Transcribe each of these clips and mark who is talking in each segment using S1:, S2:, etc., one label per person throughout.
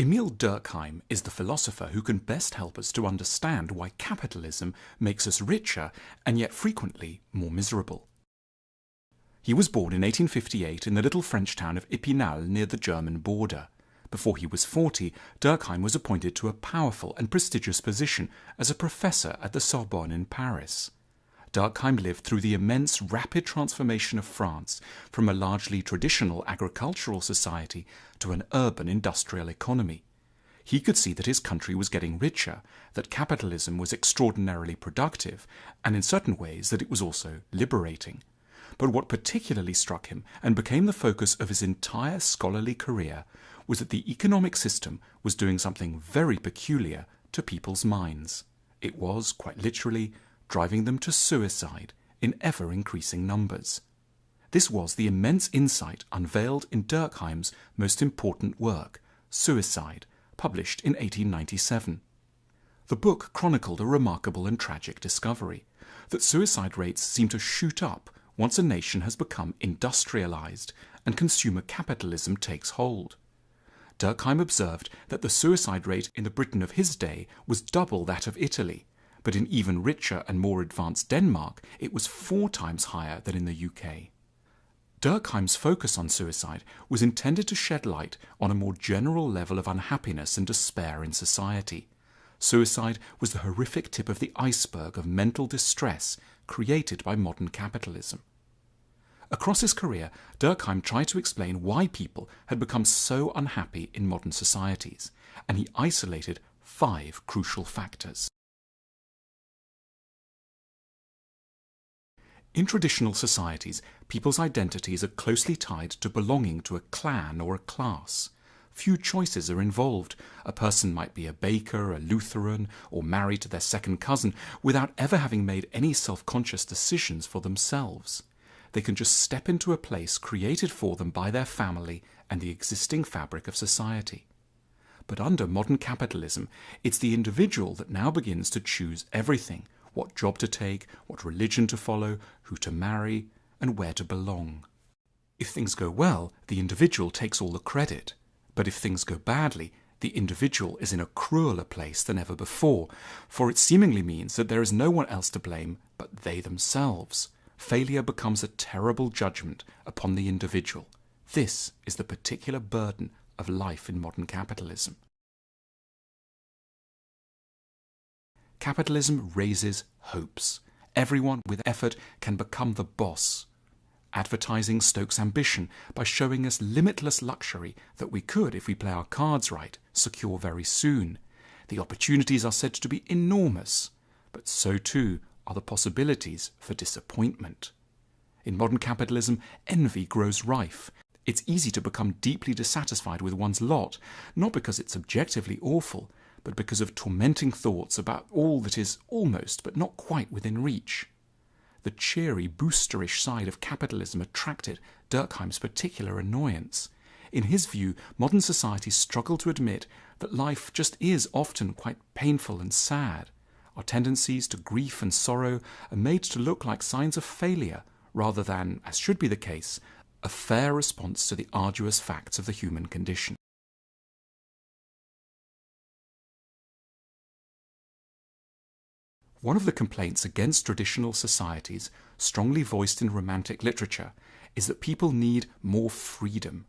S1: Emile Durkheim is the philosopher who can best help us to understand why capitalism makes us richer and yet frequently more miserable. He was born in 1858 in the little French town of Epinal near the German border. Before he was 40, Durkheim was appointed to a powerful and prestigious position as a professor at the Sorbonne in Paris. Durkheim lived through the immense rapid transformation of France from a largely traditional agricultural society to an urban industrial economy. He could see that his country was getting richer, that capitalism was extraordinarily productive, and in certain ways that it was also liberating. But what particularly struck him and became the focus of his entire scholarly career was that the economic system was doing something very peculiar to people's minds. It was, quite literally, driving them to suicide in ever-increasing numbers. This was the immense insight unveiled in Durkheim's most important work, Suicide, published in 1897. The book chronicled a remarkable and tragic discovery, that suicide rates seem to shoot up once a nation has become industrialized and consumer capitalism takes hold. Durkheim observed that the suicide rate in the Britain of his day was double that of Italy, but in even richer and more advanced Denmark it was 4 times higher than in the UK. Durkheim's focus on suicide was intended to shed light on a more general level of unhappiness and despair in society. Suicide was the horrific tip of the iceberg of mental distress created by modern capitalism. Across his career, Durkheim tried to explain why people had become so unhappy in modern societies, and he isolated 5 crucial factors. In traditional societies, people's identities are closely tied to belonging to a clan or a class. Few choices are involved. A person might be a baker, a Lutheran, or married to their second cousin without ever having made any self-conscious decisions for themselves. They can just step into a place created for them by their family and the existing fabric of society. But under modern capitalism, it's the individual that now begins to choose everything: what job to take, what religion to follow, who to marry, and where to belong. If things go well, the individual takes all the credit. But if things go badly, the individual is in a crueler place than ever before, for it seemingly means that there is no one else to blame but they themselves. Failure becomes a terrible judgment upon the individual. This is the particular burden of life in modern capitalism. Capitalism raises hopes. Everyone with effort can become the boss. Advertising stokes ambition by showing us limitless luxury that we could, if we play our cards right, secure very soon. The opportunities are said to be enormous, but so too are the possibilities for disappointment. In modern capitalism, envy grows rife. It's easy to become deeply dissatisfied with one's lot, not because it's objectively awful, but because of tormenting thoughts about all that is almost but not quite within reach. The cheery, boosterish side of capitalism attracted Durkheim's particular annoyance. In his view, modern societies struggle to admit that life just is often quite painful and sad. Our tendencies to grief and sorrow are made to look like signs of failure, rather than, as should be the case, a fair response to the arduous facts of the human condition. One of the complaints against traditional societies, strongly voiced in Romantic literature, is that people need more freedom.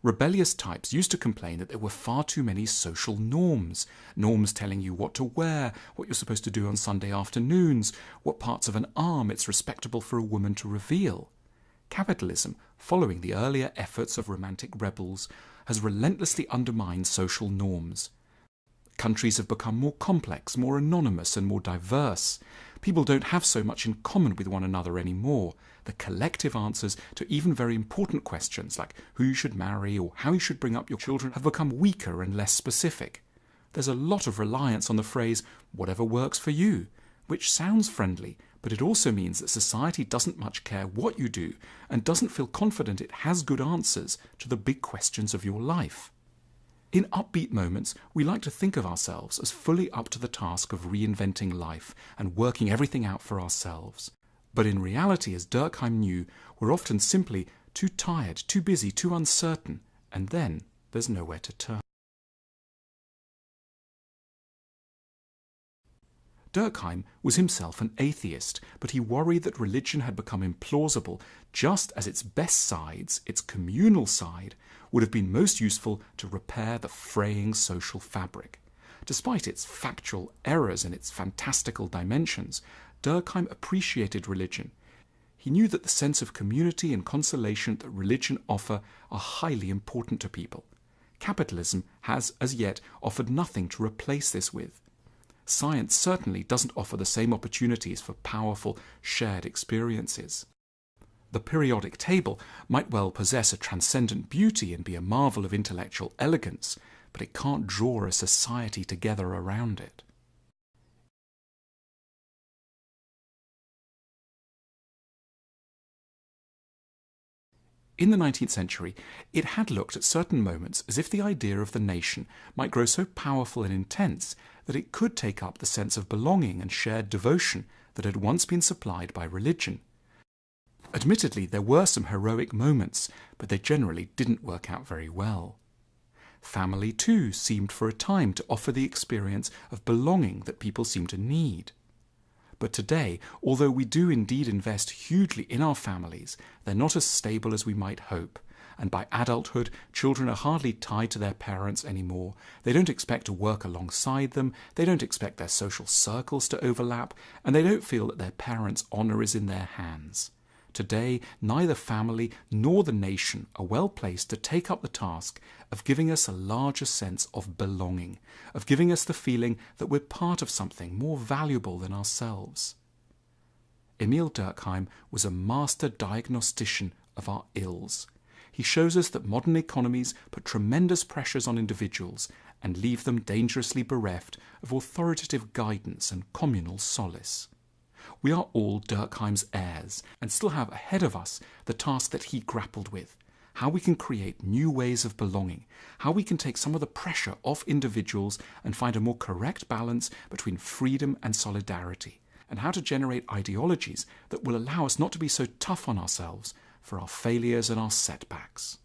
S1: Rebellious types used to complain that there were far too many social norms telling you what to wear, what you're supposed to do on Sunday afternoons, what parts of an arm it's respectable for a woman to reveal. Capitalism, following the earlier efforts of Romantic rebels, has relentlessly undermined social norms. Countries have become more complex, more anonymous, and more diverse. People don't have so much in common with one another anymore. The collective answers to even very important questions like who you should marry or how you should bring up your children have become weaker and less specific. There's a lot of reliance on the phrase, whatever works for you, which sounds friendly, but it also means that society doesn't much care what you do and doesn't feel confident it has good answers to the big questions of your life. In upbeat moments, we like to think of ourselves as fully up to the task of reinventing life and working everything out for ourselves. But in reality, as Durkheim knew, we're often simply too tired, too busy, too uncertain, and then there's nowhere to turn. Durkheim was himself an atheist, but he worried that religion had become implausible just as its best sides, its communal side, would have been most useful to repair the fraying social fabric. Despite its factual errors and its fantastical dimensions, Durkheim appreciated religion. He knew that the sense of community and consolation that religion offer are highly important to people. Capitalism has, as yet, offered nothing to replace this with. Science certainly doesn't offer the same opportunities for powerful, shared experiences. The periodic table might well possess a transcendent beauty and be a marvel of intellectual elegance, but it can't draw a society together around it. In the 19th century, it had looked at certain moments as if the idea of the nation might grow so powerful and intense that it could take up the sense of belonging and shared devotion that had once been supplied by religion. Admittedly, there were some heroic moments, but they generally didn't work out very well. Family, too, seemed for a time to offer the experience of belonging that people seem to need. But today, although we do indeed invest hugely in our families, they're not as stable as we might hope. And by adulthood, children are hardly tied to their parents anymore. They don't expect to work alongside them, they don't expect their social circles to overlap, and they don't feel that their parents' honour is in their hands. Today, neither family nor the nation are well placed to take up the task of giving us a larger sense of belonging, of giving us the feeling that we're part of something more valuable than ourselves. Emile Durkheim was a master diagnostician of our ills. He shows us that modern economies put tremendous pressures on individuals and leave them dangerously bereft of authoritative guidance and communal solace. We are all Durkheim's heirs and still have ahead of us the task that he grappled with, how we can create new ways of belonging, how we can take some of the pressure off individuals and find a more correct balance between freedom and solidarity, and how to generate ideologies that will allow us not to be so tough on ourselves for our failures and our setbacks.